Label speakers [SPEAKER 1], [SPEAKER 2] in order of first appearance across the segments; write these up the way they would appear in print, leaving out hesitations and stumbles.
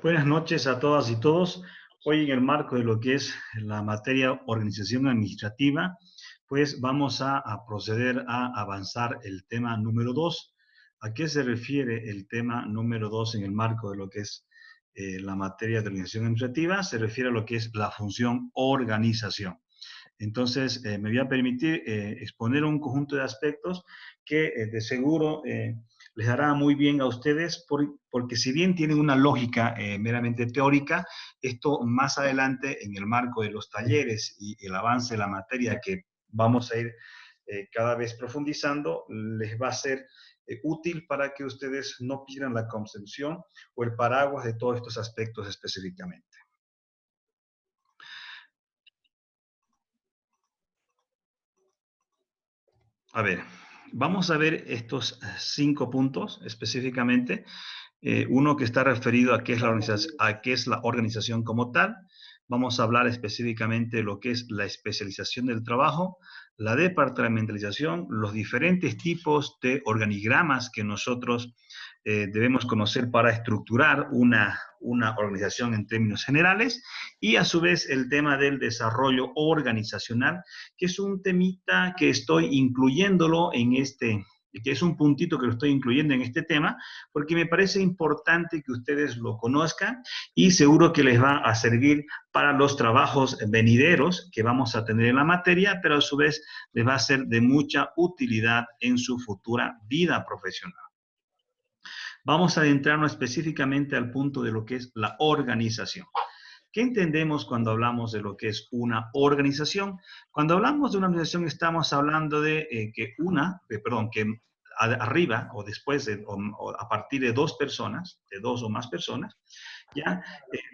[SPEAKER 1] Buenas noches a todas y todos. Hoy en el marco de lo que es la materia organización administrativa, pues vamos a proceder a avanzar el tema número 2. ¿A qué se refiere el tema número 2 en el marco de lo que es la materia de organización administrativa? Se refiere a lo que es la función organización. Entonces, me voy a permitir exponer un conjunto de aspectos que de seguro les hará muy bien a ustedes, porque si bien tienen una lógica meramente teórica, esto más adelante en el marco de los talleres y el avance de la materia que vamos a ir cada vez profundizando, les va a ser útil para que ustedes no pierdan la concepción o el paraguas de todos estos aspectos específicamente. A ver, vamos a ver estos 5 puntos específicamente. Uno que está referido a qué es la organización como tal. Vamos a hablar específicamente de lo que es la especialización del trabajo, la departamentalización, los diferentes tipos de organigramas que nosotros debemos conocer para estructurar una organización en términos generales, y a su vez el tema del desarrollo organizacional, que es un temita que estoy incluyéndolo en que es un puntito que lo estoy incluyendo en este tema, porque me parece importante que ustedes lo conozcan y seguro que les va a servir para los trabajos venideros que vamos a tener en la materia, pero a su vez les va a ser de mucha utilidad en su futura vida profesional. Vamos a adentrarnos específicamente al punto de lo que es la organización. ¿Qué entendemos cuando hablamos de lo que es una organización? Cuando hablamos de una organización estamos hablando de que arriba o después o a partir de dos personas, de dos o más personas, ya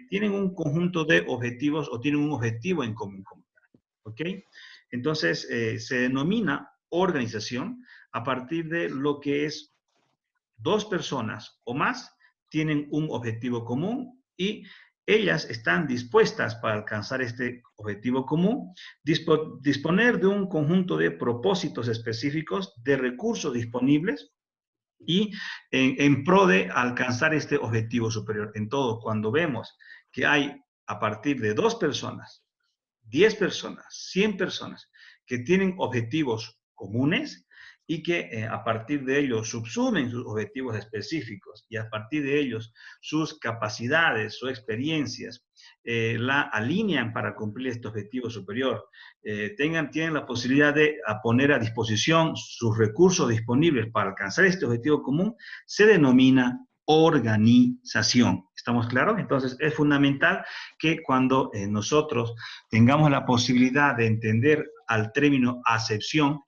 [SPEAKER 1] tienen un conjunto de objetivos o tienen un objetivo en común. ¿Ok? Entonces se denomina organización a partir de lo que es dos personas o más tienen un objetivo común y ellas están dispuestas para alcanzar este objetivo común, disponer de un conjunto de propósitos específicos, de recursos disponibles y en pro de alcanzar este objetivo superior. En todo, cuando vemos que hay a partir de dos personas, 10 personas, 100 personas que tienen objetivos comunes y que a partir de ellos subsumen sus objetivos específicos y a partir de ellos sus capacidades, sus experiencias, la alinean para cumplir este objetivo superior, tienen la posibilidad de poner a disposición sus recursos disponibles para alcanzar este objetivo común, se denomina organización. ¿Estamos claros? Entonces es fundamental que cuando nosotros tengamos la posibilidad de entender al término acepción,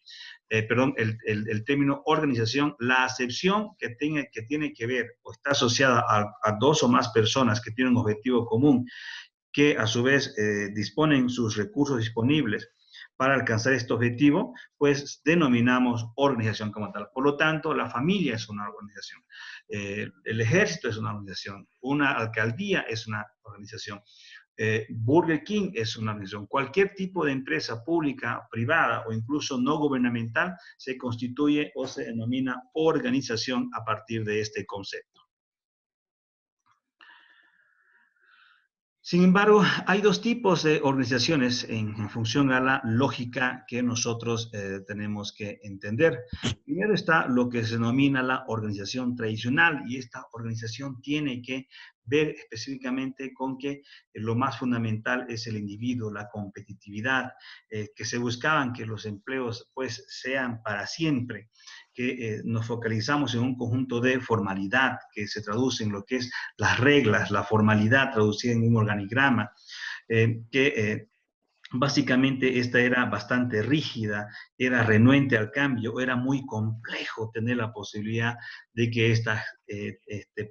[SPEAKER 1] el término organización, la acepción que tiene que ver o está asociada a dos o más personas que tienen un objetivo común, que a su vez disponen sus recursos disponibles para alcanzar este objetivo, pues denominamos organización como tal. Por lo tanto, la familia es una organización, el ejército es una organización, una alcaldía es una organización, Burger King es una organización. Cualquier tipo de empresa pública, privada o incluso no gubernamental se constituye o se denomina organización a partir de este concepto. Sin embargo, hay dos tipos de organizaciones en función a la lógica que nosotros tenemos que entender. Primero está lo que se denomina la organización tradicional, y esta organización tiene que ver específicamente con que lo más fundamental es el individuo, la competitividad, que se buscaban que los empleos pues sean para siempre, que nos focalizamos en un conjunto de formalidad que se traduce en lo que es las reglas, la formalidad traducida en un organigrama, que básicamente esta era bastante rígida, era renuente al cambio, era muy complejo tener la posibilidad de que estas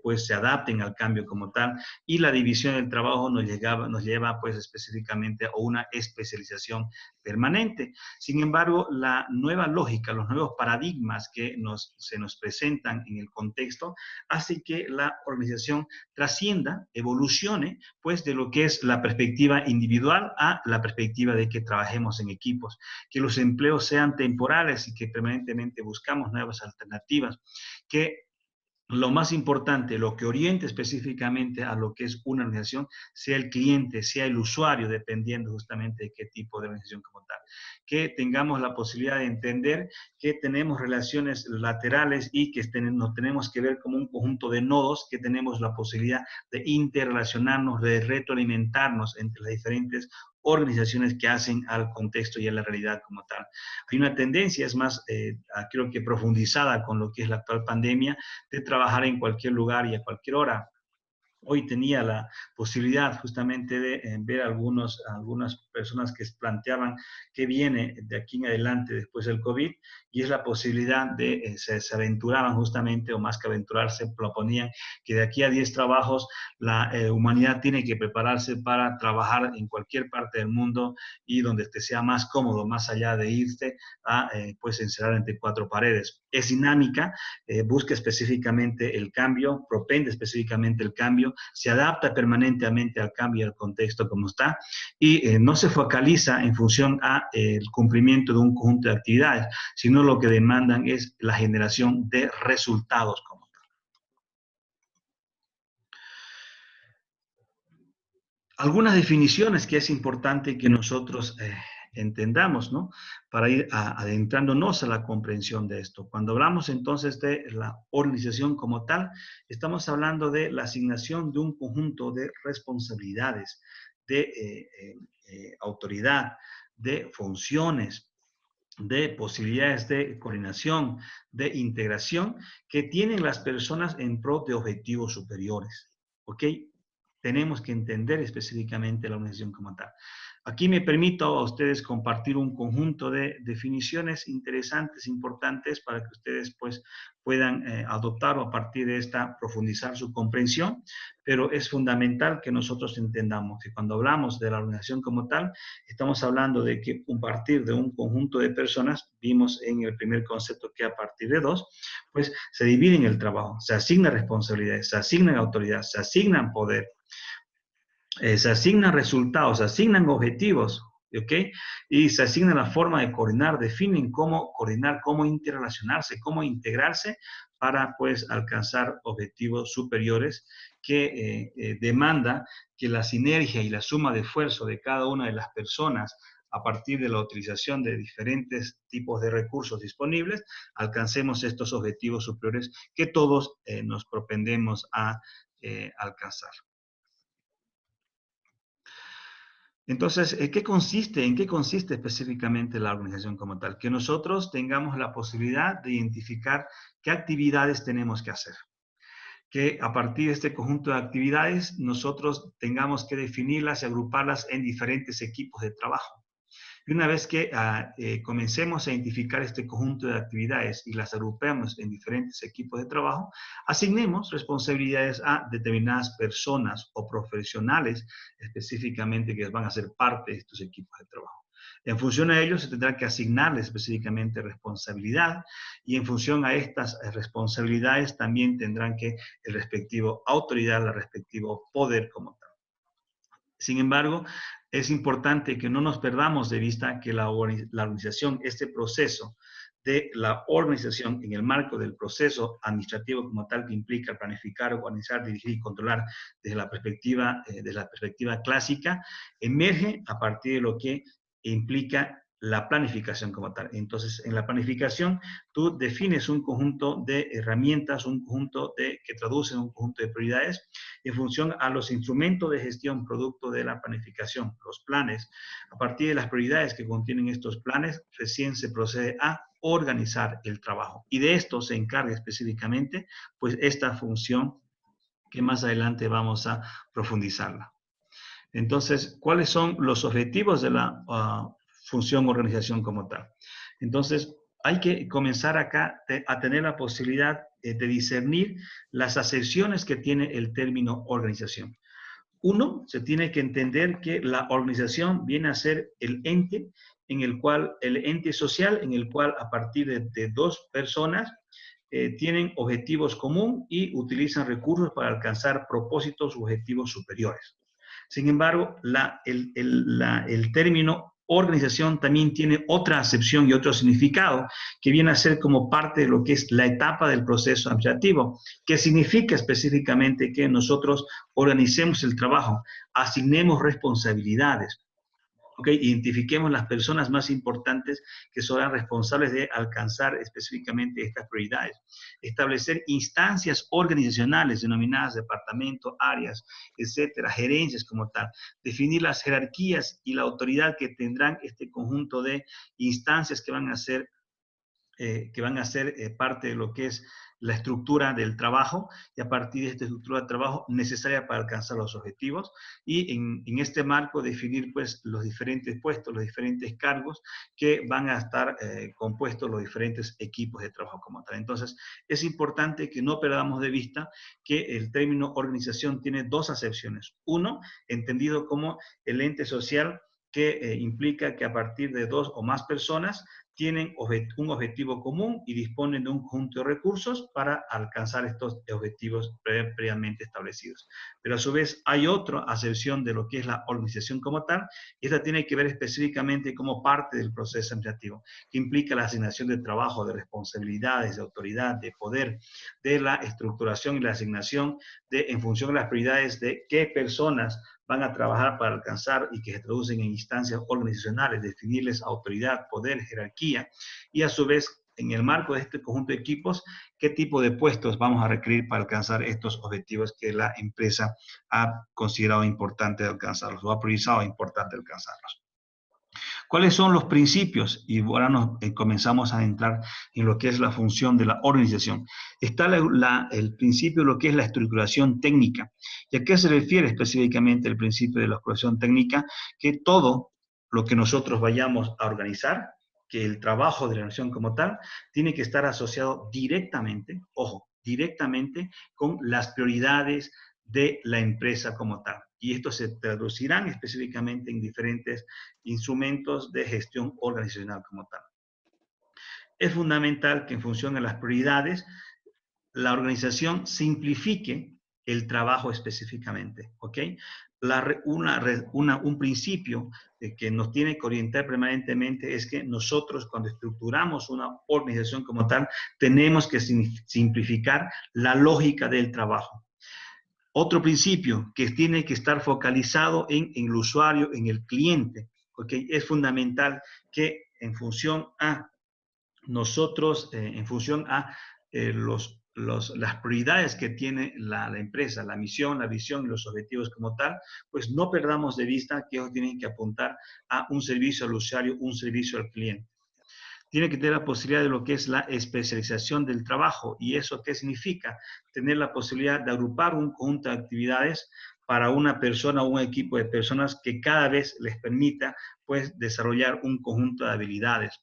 [SPEAKER 1] pues se adapten al cambio como tal, y la división del trabajo nos lleva pues específicamente a una especialización permanente. Sin embargo, la nueva lógica, los nuevos paradigmas que se nos presentan en el contexto, hace que la organización trascienda, evolucione, pues de lo que es la perspectiva individual a la perspectiva de que trabajemos en equipos, que los empleos sean temporales y que permanentemente buscamos nuevas alternativas, que lo más importante, lo que oriente específicamente a lo que es una organización, sea el cliente, sea el usuario, dependiendo justamente de qué tipo de organización como tal. Que tengamos la posibilidad de entender que tenemos relaciones laterales y que nos tenemos que ver como un conjunto de nodos, que tenemos la posibilidad de interrelacionarnos, de retroalimentarnos entre las diferentes organizaciones que hacen al contexto y a la realidad como tal. Hay una tendencia, es más, creo que profundizada con lo que es la actual pandemia, de trabajar en cualquier lugar y a cualquier hora. Hoy tenía la posibilidad justamente de ver algunas personas que planteaban qué viene de aquí en adelante después del COVID, y es la posibilidad de, se aventuraban justamente, o más que aventurarse, proponían que de aquí a 10 trabajos la humanidad tiene que prepararse para trabajar en cualquier parte del mundo y donde te sea más cómodo, más allá de irte a pues encerrar entre cuatro paredes. Es dinámica, busca específicamente el cambio, propende específicamente el cambio, se adapta permanentemente al cambio y al contexto como está, y no se focaliza en función a el cumplimiento de un conjunto de actividades, sino lo que demandan es la generación de resultados como tal. Algunas definiciones que es importante que nosotros entendamos, ¿no? Para ir adentrándonos a la comprensión de esto. Cuando hablamos entonces de la organización como tal, estamos hablando de la asignación de un conjunto de responsabilidades, de autoridad, de funciones, de posibilidades de coordinación, de integración que tienen las personas en pro de objetivos superiores. ¿Ok? Tenemos que entender específicamente la organización como tal. Aquí me permito a ustedes compartir un conjunto de definiciones interesantes, importantes, para que ustedes pues puedan adoptar o a partir de esta profundizar su comprensión, pero es fundamental que nosotros entendamos que cuando hablamos de la organización como tal, estamos hablando de que a partir de un conjunto de personas, vimos en el primer concepto que a partir de dos, pues se dividen el trabajo, se asignan responsabilidades, se asignan autoridad, se asignan poder, se asignan resultados, se asignan objetivos, ¿ok? Y se asigna la forma de coordinar, definen cómo coordinar, cómo interrelacionarse, cómo integrarse para, pues, alcanzar objetivos superiores que demanda que la sinergia y la suma de esfuerzo de cada una de las personas a partir de la utilización de diferentes tipos de recursos disponibles, alcancemos estos objetivos superiores que todos nos propendemos a alcanzar. Entonces, ¿en qué consiste específicamente la organización como tal? Que nosotros tengamos la posibilidad de identificar qué actividades tenemos que hacer. Que a partir de este conjunto de actividades nosotros tengamos que definirlas y agruparlas en diferentes equipos de trabajo. Y una vez que comencemos a identificar este conjunto de actividades y las agrupemos en diferentes equipos de trabajo, asignemos responsabilidades a determinadas personas o profesionales específicamente que van a ser parte de estos equipos de trabajo. En función a ello, se tendrá que asignarles específicamente responsabilidad, y en función a estas responsabilidades también tendrán que el respectivo autoridad, el respectivo poder como tal. Sin embargo, es importante que no nos perdamos de vista que la organización, este proceso de la organización en el marco del proceso administrativo como tal, que implica planificar, organizar, dirigir y controlar desde la perspectiva clásica, emerge a partir de lo que implica la planificación como tal. Entonces, en la planificación, tú defines un conjunto de herramientas, un conjunto que traducen un conjunto de prioridades en función a los instrumentos de gestión producto de la planificación, los planes. A partir de las prioridades que contienen estos planes, recién se procede a organizar el trabajo. Y de esto se encarga específicamente, pues, esta función que más adelante vamos a profundizarla. Entonces, ¿cuáles son los objetivos de la función organización como tal? Entonces, hay que comenzar acá a tener la posibilidad de discernir las acepciones que tiene el término organización. Uno, se tiene que entender que la organización viene a ser el ente el ente social en el cual a partir de dos personas tienen objetivos comunes y utilizan recursos para alcanzar propósitos u objetivos superiores. Sin embargo, el término organización también tiene otra acepción y otro significado que viene a ser como parte de lo que es la etapa del proceso administrativo, que significa específicamente que nosotros organicemos el trabajo, asignemos responsabilidades. Okay, identifiquemos las personas más importantes que serán responsables de alcanzar específicamente estas prioridades. Establecer instancias organizacionales denominadas departamentos, áreas, etcétera, gerencias como tal. Definir las jerarquías y la autoridad que tendrán este conjunto de instancias que van a ser parte de lo que es la estructura del trabajo y a partir de esta estructura de trabajo necesaria para alcanzar los objetivos y en este marco definir pues los diferentes puestos, los diferentes cargos que van a estar compuestos los diferentes equipos de trabajo como tal. Entonces es importante que no perdamos de vista que el término organización tiene dos acepciones. Uno, entendido como el ente social que implica que a partir de dos o más personas tienen un objetivo común y disponen de un conjunto de recursos para alcanzar estos objetivos previamente establecidos. Pero a su vez hay otra acepción de lo que es la organización como tal, y esta tiene que ver específicamente como parte del proceso administrativo, que implica la asignación de trabajo, de responsabilidades, de autoridad, de poder, de la estructuración y la asignación en función de las prioridades de qué personas van a trabajar para alcanzar y que se traducen en instancias organizacionales, definirles autoridad, poder, jerarquía, y a su vez, en el marco de este conjunto de equipos, qué tipo de puestos vamos a requerir para alcanzar estos objetivos que la empresa ha considerado importante alcanzarlos, o ha priorizado importante alcanzarlos. ¿Cuáles son los principios? Y ahora comenzamos a entrar en lo que es la función de la organización. Está el principio de lo que es la estructuración técnica. ¿Y a qué se refiere específicamente el principio de la estructuración técnica? Que todo lo que nosotros vayamos a organizar, que el trabajo de la organización como tal, tiene que estar asociado directamente, ojo, directamente con las prioridades de la empresa como tal. Y esto se traducirán específicamente en diferentes instrumentos de gestión organizacional como tal. Es fundamental que en función de las prioridades, la organización simplifique el trabajo específicamente, ¿ok? Un principio que nos tiene que orientar permanentemente es que nosotros cuando estructuramos una organización como tal, tenemos que simplificar la lógica del trabajo. Otro principio que tiene que estar focalizado en el usuario, en el cliente, porque es fundamental que en función a nosotros, en función a las prioridades que tiene la empresa, la misión, la visión y los objetivos como tal, pues no perdamos de vista que ellos tienen que apuntar a un servicio al usuario, un servicio al cliente. Tiene que tener la posibilidad de lo que es la especialización del trabajo. ¿Y eso qué significa? Tener la posibilidad de agrupar un conjunto de actividades para una persona o un equipo de personas que cada vez les permita pues desarrollar un conjunto de habilidades.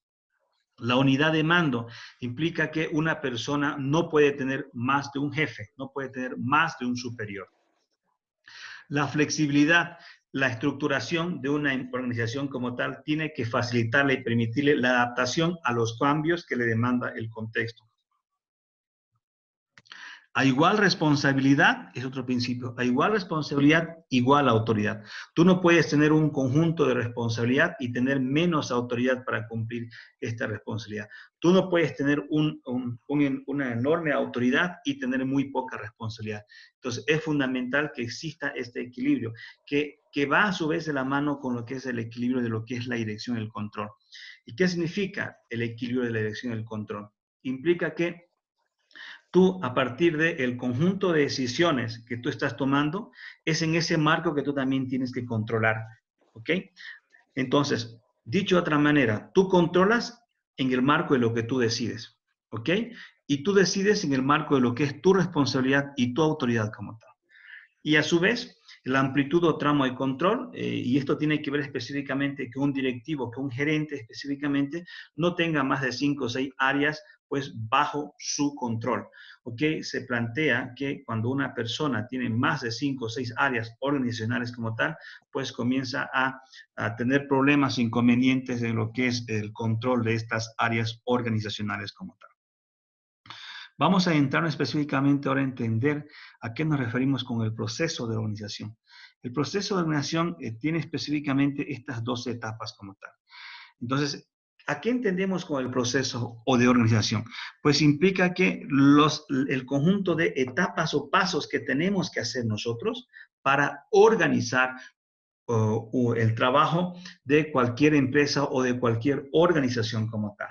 [SPEAKER 1] La unidad de mando implica que una persona no puede tener más de un jefe, no puede tener más de un superior. La flexibilidad, la estructuración de una organización como tal tiene que facilitarle y permitirle la adaptación a los cambios que le demanda el contexto. A igual responsabilidad, es otro principio, a igual responsabilidad, igual autoridad. Tú no puedes tener un conjunto de responsabilidad y tener menos autoridad para cumplir esta responsabilidad. Tú no puedes tener una enorme autoridad y tener muy poca responsabilidad. Entonces, es fundamental que exista este equilibrio, que va a su vez de la mano con lo que es el equilibrio de lo que es la dirección y el control. ¿Y qué significa el equilibrio de la dirección y el control? Implica que tú, a partir del conjunto de decisiones que tú estás tomando, es en ese marco que tú también tienes que controlar, ¿ok? Entonces, dicho de otra manera, tú controlas en el marco de lo que tú decides, ¿ok? Y tú decides en el marco de lo que es tu responsabilidad y tu autoridad como tal. Y a su vez, la amplitud o tramo de control, y esto tiene que ver específicamente que un directivo, que un gerente específicamente, no tenga más de 5 o 6 áreas pues bajo su control. ¿Ok? Se plantea que cuando una persona tiene más de 5 o 6 áreas organizacionales como tal, pues comienza a tener problemas, inconvenientes en lo que es el control de estas áreas organizacionales como tal. Vamos a entrar específicamente ahora a entender a qué nos referimos con el proceso de organización. El proceso de organización tiene específicamente estas dos etapas como tal. Entonces, ¿a qué entendemos con el proceso o de organización? Pues implica que el conjunto de etapas o pasos que tenemos que hacer nosotros para organizar o el trabajo de cualquier empresa o de cualquier organización como tal.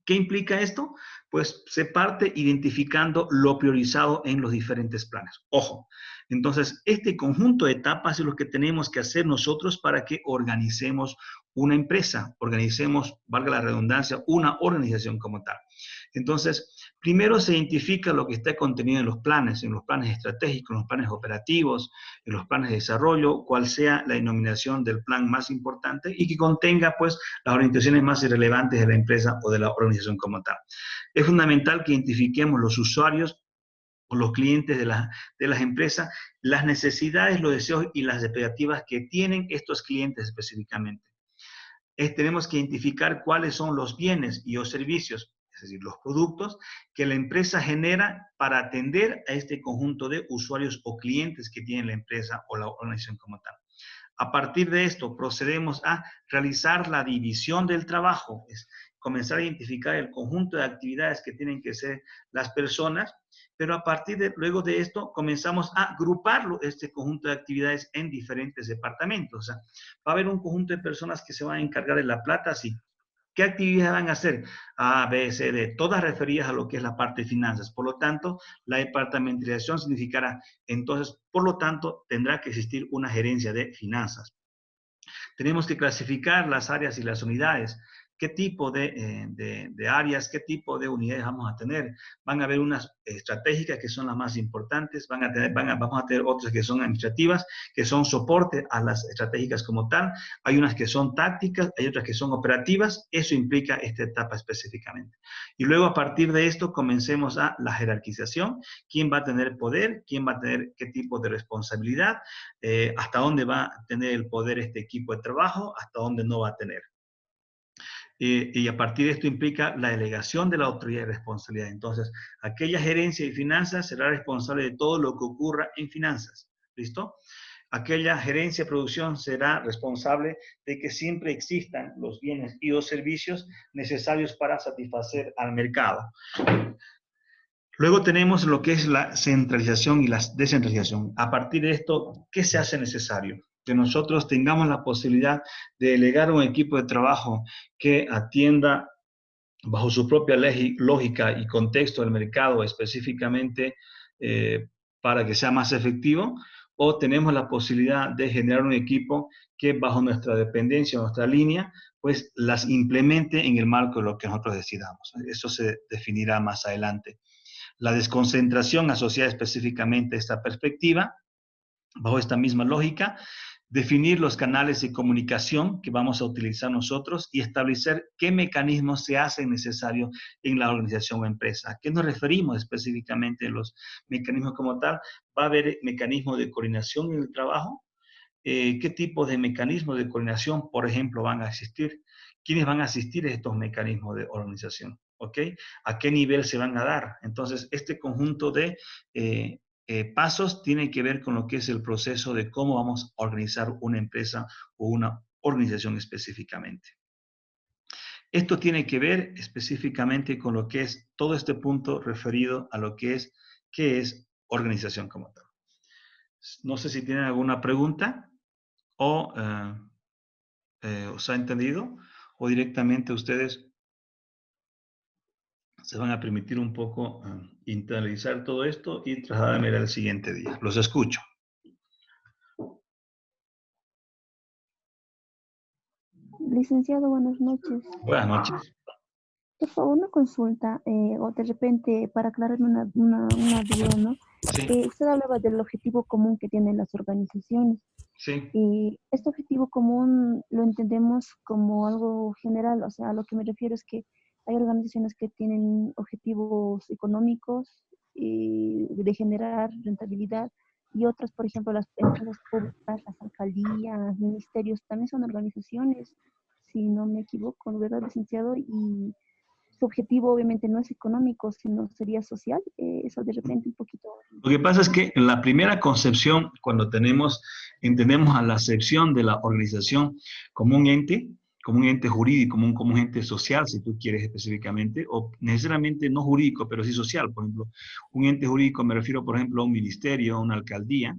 [SPEAKER 1] ¿Qué implica esto? Pues se parte identificando lo priorizado en los diferentes planes. Ojo, entonces este conjunto de etapas es lo que tenemos que hacer nosotros para que organicemos una empresa, organicemos, valga la redundancia, una organización como tal. Entonces, primero se identifica lo que está contenido en los planes estratégicos, en los planes operativos, en los planes de desarrollo, cuál sea la denominación del plan más importante y que contenga, pues, las orientaciones más relevantes de la empresa o de la organización como tal. Es fundamental que identifiquemos los usuarios o los clientes de las empresas, las necesidades, los deseos y las expectativas que tienen estos clientes específicamente. Tenemos que identificar cuáles son los bienes y los servicios, es decir, los productos que la empresa genera para atender a este conjunto de usuarios o clientes que tiene la empresa o la organización como tal. A partir de esto, procedemos a realizar la división del trabajo, es comenzar a identificar el conjunto de actividades que tienen que hacer las personas, pero a partir de luego de esto comenzamos a agruparlo, este conjunto de actividades en diferentes departamentos. O sea, va a haber un conjunto de personas que se van a encargar de la plata, sí. ¿Qué actividades van a hacer? A, B, C, D, todas referidas a lo que es la parte de finanzas. Por lo tanto, la departamentalización significará, entonces, por lo tanto, tendrá que existir una gerencia de finanzas. Tenemos que clasificar las áreas y las unidades. ¿Qué tipo de áreas, qué tipo de unidades vamos a tener? Van a haber unas estratégicas que son las más importantes, vamos a tener otras que son administrativas, que son soporte a las estratégicas como tal. Hay unas que son tácticas, hay otras que son operativas. Eso implica esta etapa específicamente. Y luego a partir de esto comencemos a la jerarquización. ¿Quién va a tener poder? ¿Quién va a tener qué tipo de responsabilidad? ¿Hasta dónde va a tener el poder este equipo de trabajo? ¿Hasta dónde no va a tener? Y a partir de esto implica la delegación de la autoridad y responsabilidad. Entonces, aquella gerencia de finanzas será responsable de todo lo que ocurra en finanzas. ¿Listo? Aquella gerencia de producción será responsable de que siempre existan los bienes y los servicios necesarios para satisfacer al mercado. Luego tenemos lo que es la centralización y la descentralización. A partir de esto, ¿qué se hace necesario? Que nosotros tengamos la posibilidad de delegar un equipo de trabajo que atienda bajo su propia lógica y contexto del mercado específicamente para que sea más efectivo, o tenemos la posibilidad de generar un equipo que bajo nuestra dependencia, nuestra línea, pues las implemente en el marco de lo que nosotros decidamos. Eso se definirá más adelante. La desconcentración asociada específicamente a esta perspectiva, bajo esta misma lógica, definir los canales de comunicación que vamos a utilizar nosotros y establecer qué mecanismos se hacen necesarios en la organización o empresa. ¿A qué nos referimos específicamente en los mecanismos como tal? Va a haber mecanismos de coordinación en el trabajo. ¿Qué tipo de mecanismos de coordinación, por ejemplo, van a existir? ¿Quiénes van a asistir a estos mecanismos de organización? ¿Ok? ¿A qué nivel se van a dar? Entonces, este conjunto de pasos tiene que ver con lo que es el proceso de cómo vamos a organizar una empresa o una organización específicamente. Esto tiene que ver específicamente con lo que es todo este punto referido a lo que es, ¿qué es organización como tal? No sé si tienen alguna pregunta o os ha entendido o directamente ustedes se van a permitir un poco internalizar todo esto y trasladarme al siguiente día. Los escucho.
[SPEAKER 2] Licenciado, buenas noches.
[SPEAKER 1] Buenas noches.
[SPEAKER 2] Por favor, una consulta o de repente para aclararme una duda, ¿no?
[SPEAKER 1] Sí,
[SPEAKER 2] Usted hablaba del objetivo común que tienen las organizaciones
[SPEAKER 1] sí,
[SPEAKER 2] y este objetivo común lo entendemos como algo general, o sea, a lo que me refiero es que hay organizaciones que tienen objetivos económicos y de generar rentabilidad y otras, por ejemplo, las empresas públicas, las alcaldías, ministerios, también son organizaciones, si no me equivoco, ¿verdad, licenciado? Y su objetivo obviamente no es económico, sino sería social. Eso de repente un poquito.
[SPEAKER 1] Lo que pasa es que en la primera concepción, cuando entendemos a la acepción de la organización como un ente jurídico, como un ente social, si tú quieres específicamente, o necesariamente no jurídico, pero sí social. Por ejemplo, un ente jurídico me refiero, por ejemplo, a un ministerio, a una alcaldía,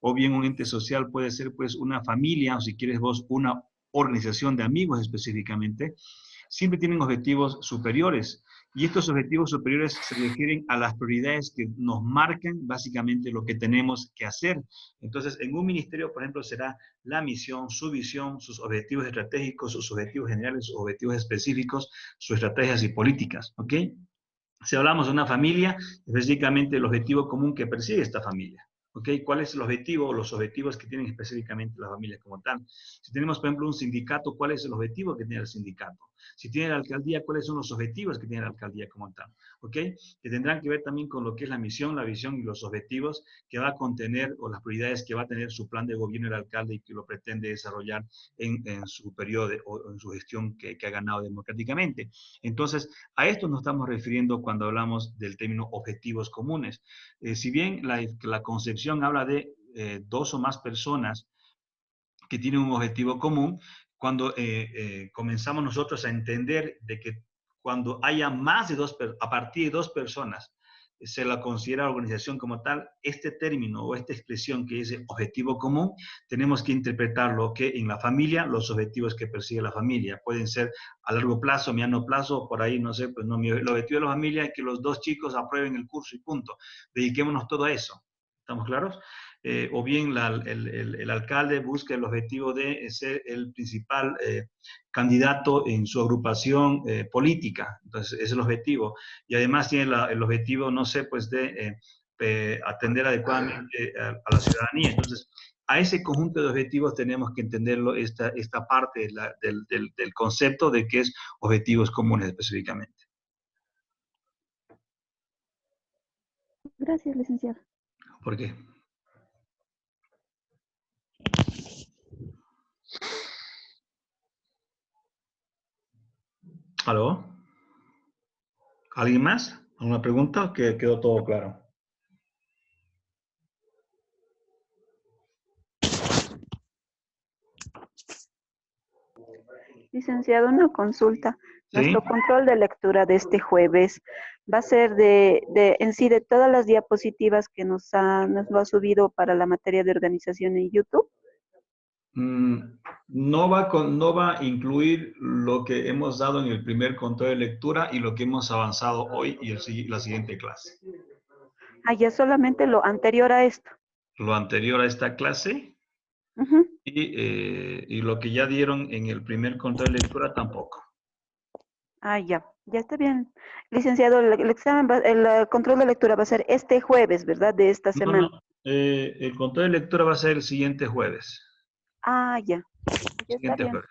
[SPEAKER 1] o bien un ente social puede ser pues una familia, o si quieres vos, una organización de amigos específicamente, siempre tienen objetivos superiores. Y estos objetivos superiores se refieren a las prioridades que nos marcan básicamente lo que tenemos que hacer. Entonces, en un ministerio, por ejemplo, será la misión, su visión, sus objetivos estratégicos, sus objetivos generales, sus objetivos específicos, sus estrategias y políticas, ¿ok? Si hablamos de una familia, específicamente el objetivo común que persigue esta familia. ¿Ok? ¿Cuál es el objetivo o los objetivos que tienen específicamente las familias como tal? Si tenemos, por ejemplo, un sindicato, ¿cuál es el objetivo que tiene el sindicato? Si tiene la alcaldía, ¿cuáles son los objetivos que tiene la alcaldía como tal? ¿Ok? Que tendrán que ver también con lo que es la misión, la visión y los objetivos que va a contener o las prioridades que va a tener su plan de gobierno el alcalde y que lo pretende desarrollar en su periodo o en su gestión que ha ganado democráticamente. Entonces, a esto nos estamos refiriendo cuando hablamos del término objetivos comunes. Si bien la concepción habla de dos o más personas que tienen un objetivo común, cuando comenzamos nosotros a entender de que cuando haya más de a partir de dos personas, se la considera organización como tal, este término o esta expresión que es objetivo común, tenemos que interpretarlo que en la familia, los objetivos que persigue la familia pueden ser a largo plazo, mediano plazo, por ahí, no sé, pues no, el objetivo de la familia es que los dos chicos aprueben el curso y punto. Dediquémonos todo a eso. ¿Estamos claros? O bien el alcalde busca el objetivo de ser el principal candidato en su agrupación política. Entonces, ese es el objetivo. Y además tiene el objetivo, no sé, pues de atender adecuadamente a la ciudadanía. Entonces, a ese conjunto de objetivos tenemos que entenderlo, esta parte del concepto de que es objetivos comunes específicamente.
[SPEAKER 2] Gracias, licenciado.
[SPEAKER 1] ¿Por qué? ¿Aló? ¿Alguien más? ¿Alguna pregunta? ¿O quedó todo claro?
[SPEAKER 3] Licenciado, una consulta.
[SPEAKER 1] ¿Sí?
[SPEAKER 3] Nuestro control de lectura de este jueves va a ser en sí de todas las diapositivas que nos lo ha subido para la materia de organización en YouTube.
[SPEAKER 1] No va a incluir lo que hemos dado en el primer control de lectura y lo que hemos avanzado hoy y la siguiente clase.
[SPEAKER 3] Ah, ya solamente lo anterior a esto.
[SPEAKER 1] Lo anterior a esta clase
[SPEAKER 3] Ujú.
[SPEAKER 1] y lo que ya dieron en el primer control de lectura tampoco.
[SPEAKER 3] Ah, ya está bien. Licenciado, el examen, el control de lectura va a ser este jueves, ¿verdad? De esta
[SPEAKER 1] No,
[SPEAKER 3] semana.
[SPEAKER 1] no. El control de lectura va a ser el siguiente jueves.
[SPEAKER 3] Ah, ya está
[SPEAKER 1] Siguiente
[SPEAKER 3] bien.
[SPEAKER 1] jueves.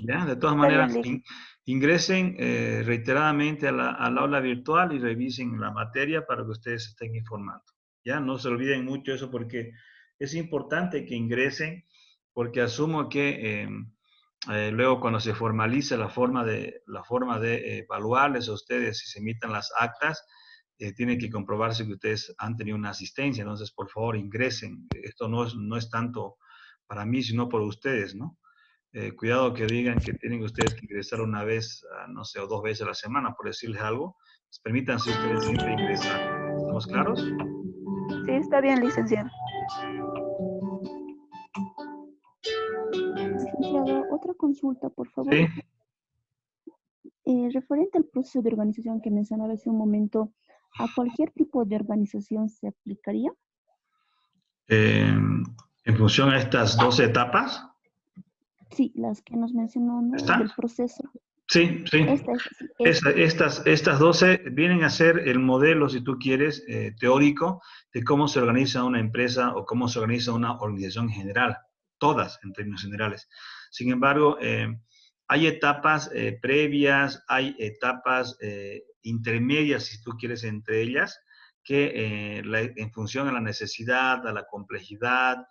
[SPEAKER 1] ¿Ya? De todas
[SPEAKER 3] Está bien,
[SPEAKER 1] maneras,
[SPEAKER 3] licenciado.
[SPEAKER 1] ingresen reiteradamente al aula virtual y revisen la materia para que ustedes estén informando. ¿Ya? No se olviden mucho eso porque es importante que ingresen porque asumo que luego cuando se formalice la forma de evaluarles a ustedes si se emitan las actas, tiene que comprobarse que ustedes han tenido una asistencia. Entonces, por favor, ingresen. Esto no es tanto para mí, sino por ustedes, ¿no? Cuidado que digan que tienen ustedes que ingresar una vez, no sé, o dos veces a la semana, por decirles algo. Pues permítanse ustedes siempre ingresar. ¿Estamos claros?
[SPEAKER 3] Sí, está bien, licenciado.
[SPEAKER 2] Licenciado, otra consulta, por favor.
[SPEAKER 1] Sí.
[SPEAKER 2] Referente al proceso de organización que mencionaba hace un momento, ¿a cualquier tipo de organización se aplicaría?
[SPEAKER 1] En función a estas 12 etapas,
[SPEAKER 2] Sí, las que nos mencionó, ¿no?
[SPEAKER 1] ¿está?
[SPEAKER 2] Del proceso.
[SPEAKER 1] Sí, sí.
[SPEAKER 2] Sí, esta.
[SPEAKER 1] Estas 12 vienen a ser el modelo, si tú quieres, teórico de cómo se organiza una empresa o cómo se organiza una organización general, todas en términos generales. Sin embargo, hay etapas previas, hay etapas intermedias, si tú quieres, entre ellas, que en función a la necesidad, a la complejidad,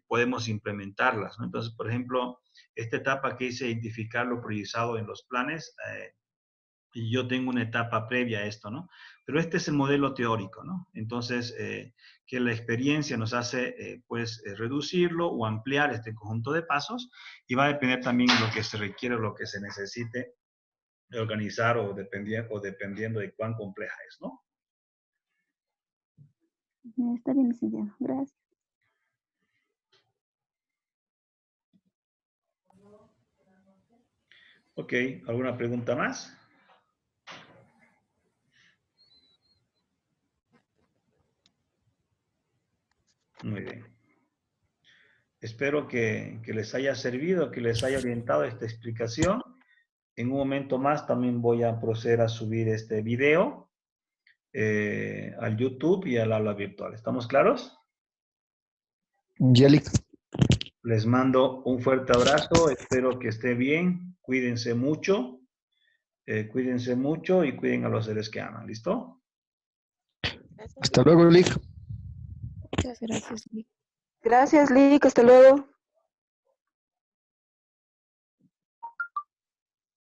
[SPEAKER 1] podemos implementarlas, ¿no? Entonces, por ejemplo, esta etapa que es identificar lo priorizado en los planes, y yo tengo una etapa previa a esto, ¿no? Pero este es el modelo teórico, ¿no? Entonces, que la experiencia nos hace, pues, reducirlo o ampliar este conjunto de pasos y va a depender también de lo que se requiere o lo que se necesite organizar o dependiendo de cuán compleja es, ¿no?
[SPEAKER 2] Está bien, licenciado. Gracias.
[SPEAKER 1] Ok, ¿alguna pregunta más? Muy bien. Espero que les haya servido, que les haya orientado esta explicación. En un momento más también voy a proceder a subir este video al YouTube y al aula virtual. ¿Estamos claros?
[SPEAKER 4] Yeli.
[SPEAKER 1] Les mando un fuerte abrazo. Espero que esté bien. Cuídense mucho. Cuídense mucho y cuiden a los seres que aman. ¿Listo?
[SPEAKER 4] Hasta luego, Lick.
[SPEAKER 2] Muchas gracias, Lick.
[SPEAKER 3] Gracias, Lick. Hasta luego.